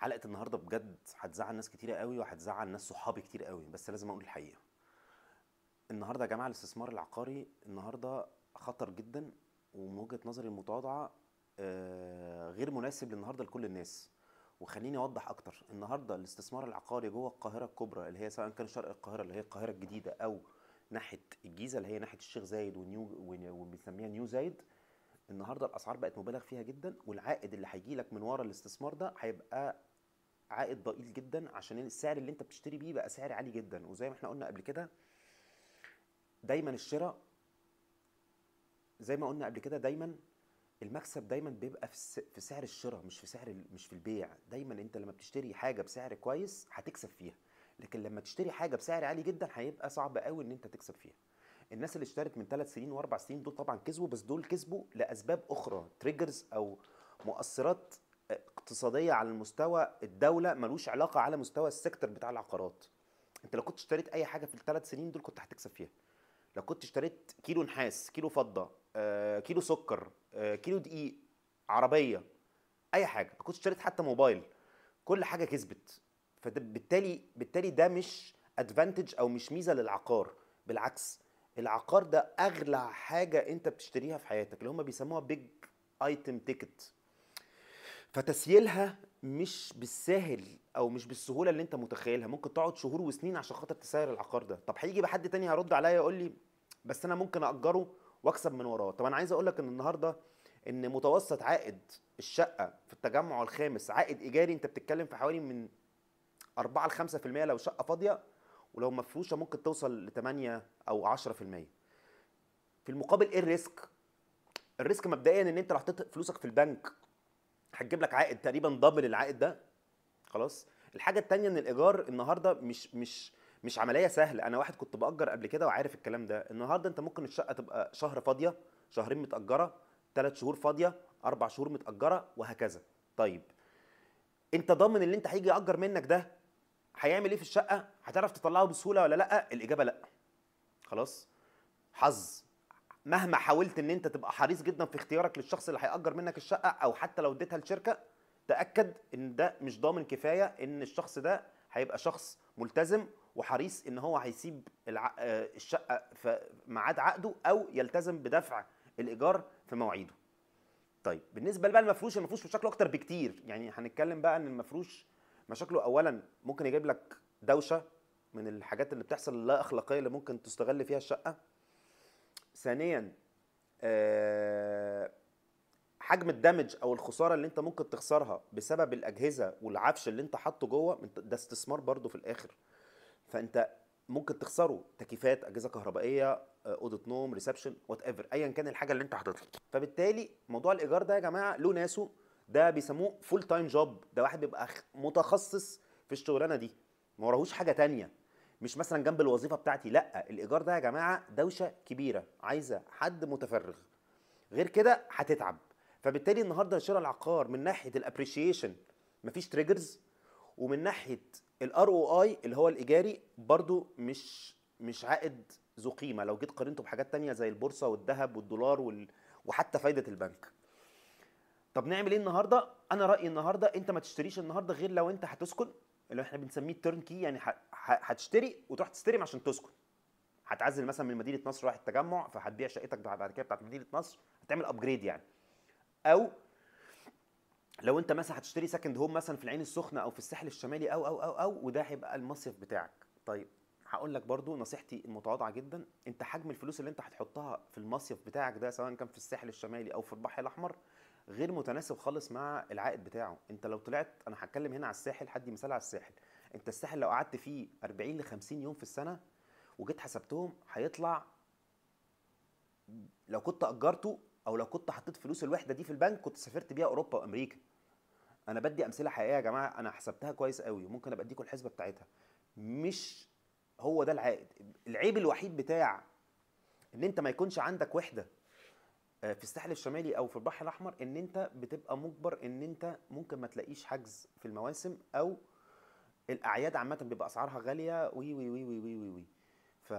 حلقة النهاردة بجد هتزعل ناس كتيرة قوي وهتزعل ناس صحابي كتير قوي، بس لازم اقول الحقيقة. النهاردة يا جماعة الاستثمار العقاري النهاردة خطر جدا، ومن وجهة نظري المتواضعة غير مناسب النهاردة لكل الناس. وخليني اوضح اكتر. النهاردة الاستثمار العقاري جوه القاهرة الكبرى، اللي هي سواء كان شرق القاهرة اللي هي القاهرة الجديدة، او ناحية الجيزة اللي هي ناحية الشيخ زايد وبنسميها نيو زايد. النهارده الاسعار بقت مبالغ فيها جدا، والعائد اللي هيجي لك من ورا الاستثمار ده هيبقى عائد ضئيل جدا، عشان السعر اللي انت بتشتري بيه بقى سعر عالي جدا. وزي ما احنا قلنا قبل كده، دايما الشراء، زي ما قلنا قبل كده، دايما المكسب دايما بيبقى في سعر الشراء، مش في البيع. دايما انت لما بتشتري حاجه بسعر كويس هتكسب فيها، لكن لما تشتري حاجه بسعر عالي جدا هيبقى صعب قوي ان انت تكسب فيها. الناس اللي اشترت من 3 سنين واربع سنين دول طبعا كسبوا، بس دول كسبوا لاسباب اخرى، تريجرز او مؤثرات اقتصاديه على المستوى الدوله، ملوش علاقه على مستوى السيكتور بتاع العقارات. انت لو كنت اشتريت اي حاجه في ال3 سنين دول كنت هتكسب فيها. لو كنت اشتريت كيلو نحاس، كيلو فضه، كيلو سكر، كيلو دقيق، عربيه، اي حاجه، لو كنت اشتريت حتى موبايل، كل حاجه كسبت. فبالتالي ده مش ادفانتج او مش ميزه للعقار، بالعكس. العقار ده اغلى حاجه انت بتشتريها في حياتك، اللي هم بيسموها بيج ايتم تيكت. فتسييلها مش بالساهل او مش بالسهوله اللي انت متخيلها. ممكن تقعد شهور وسنين عشان خاطر تسير العقار ده. طب هيجي بقى حد تاني هيرد عليا يقول لي بس انا ممكن اجره واكسب من وراه. طب انا عايز اقول لك ان النهارده ان متوسط عائد الشقه في التجمع الخامس، عائد ايجاري، انت بتتكلم في حوالي من 4 ل 5% لو شقه فاضيه، ولو مفروشه ممكن توصل ل 8 او 10%. في المقابل ايه الريسك؟ الريسك مبدئيا ان انت لو حطيت فلوسك في البنك هتجيب لك عائد تقريبا دبل العائد ده. خلاص. الحاجه التانية ان الايجار النهارده مش عمليه سهله. انا واحد كنت باجر قبل كده وعارف الكلام ده. النهارده انت ممكن الشقه تبقى شهر فاضيه، شهرين متاجره، 3 شهور فاضيه، 4 شهور متاجره، وهكذا. طيب انت ضامن اللي انت هيجي ياجر منك ده هيعمل ايه في الشقه؟ هتعرف تطلعه بسهوله ولا لا؟ الاجابه لا. خلاص. حظ. مهما حاولت ان انت تبقى حريص جدا في اختيارك للشخص اللي هيأجر منك الشقه، او حتى لو اديتها لشركه، تأكد ان ده مش ضامن كفايه ان الشخص ده هيبقى شخص ملتزم وحريص ان هو هيسيب الشقه في ميعاد عقده، او يلتزم بدفع الايجار في مواعيده. طيب بالنسبه بقى المفروش، المفروش مشاكله اكتر بكتير. يعني هنتكلم بقى ان المفروش مشاكله اولا ممكن يجيب لك دوشه، من الحاجات اللي بتحصل اللا اخلاقيه اللي ممكن تستغل فيها الشقه. ثانيا حجم الدمج او الخساره اللي انت ممكن تخسرها بسبب الاجهزه والعفش اللي انت حاطه جوه، ده استثمار برضو في الاخر. فانت ممكن تخسره، تكييفات، اجهزه كهربائيه، اوضه نوم، ريسبشن، وات ايفر، ايا كان الحاجه اللي انت حاططها. فبالتالي موضوع الايجار ده يا جماعه له ناسه. ده بيسموه فول تايم جوب. ده واحد بيبقى متخصص في الشغلانه دي، ما وراهوش حاجه تانية، مش مثلا جنب الوظيفه بتاعتي. لا، الايجار ده يا جماعه دوشه كبيره، عايزه حد متفرغ، غير كده هتتعب. فبالتالي النهارده شراء العقار من ناحيه الابريشيشن مفيش تريجرز، ومن ناحيه الار او اي اللي هو الايجاري برضو مش عائد ذو قيمه لو جيت قارنته بحاجات تانية زي البورصه والذهب والدولار وحتى فايده البنك. طب نعمل ايه النهارده؟ انا رايي النهارده انت ما تشتريش النهارده غير لو انت هتسكن، اللي احنا بنسميه التيرن كي. يعني هتشتري وتروح تستلم عشان تسكن. هتعزل مثلا من مدينه نصر رايح التجمع، فهتبيع شقتك بعد كده بتاعت مدينه نصر، هتعمل ابجريد يعني. او لو انت مثلا هتشتري سكند هوم مثلا في العين السخنه او في الساحل الشمالي او وده هيبقى المصيف بتاعك. طيب هقول لك برضو نصيحتي المتواضعه جدا. انت حجم الفلوس اللي انت هتحطها في المصيف بتاعك ده، سواء كان في الساحل الشمالي او في البحر الاحمر، غير متناسب خالص مع العائد بتاعه. انت لو طلعت، انا هتكلم هنا على الساحل، هدي مثال على الساحل. انت الساحل لو قعدت فيه 40 ل 50 يوم في السنه وجيت حسبتهم، هيطلع لو كنت اجرته او لو كنت حطيت فلوس الوحده دي في البنك كنت سافرت بيها اوروبا وامريكا. انا بدي امثله حقيقيه يا جماعه، انا حسبتها كويس قوي وممكن ابقى اديكم الحسبه بتاعتها. مش هو ده العائد. العيب الوحيد بتاع ان انت ما يكونش عندك وحده في الساحل الشمالي او في البحر الاحمر، ان انت بتبقى مجبر ان انت ممكن ما تلاقيش حجز في المواسم، او الاعياد عامه بيبقى اسعارها غاليه وي وي وي وي وي وي, وي. ف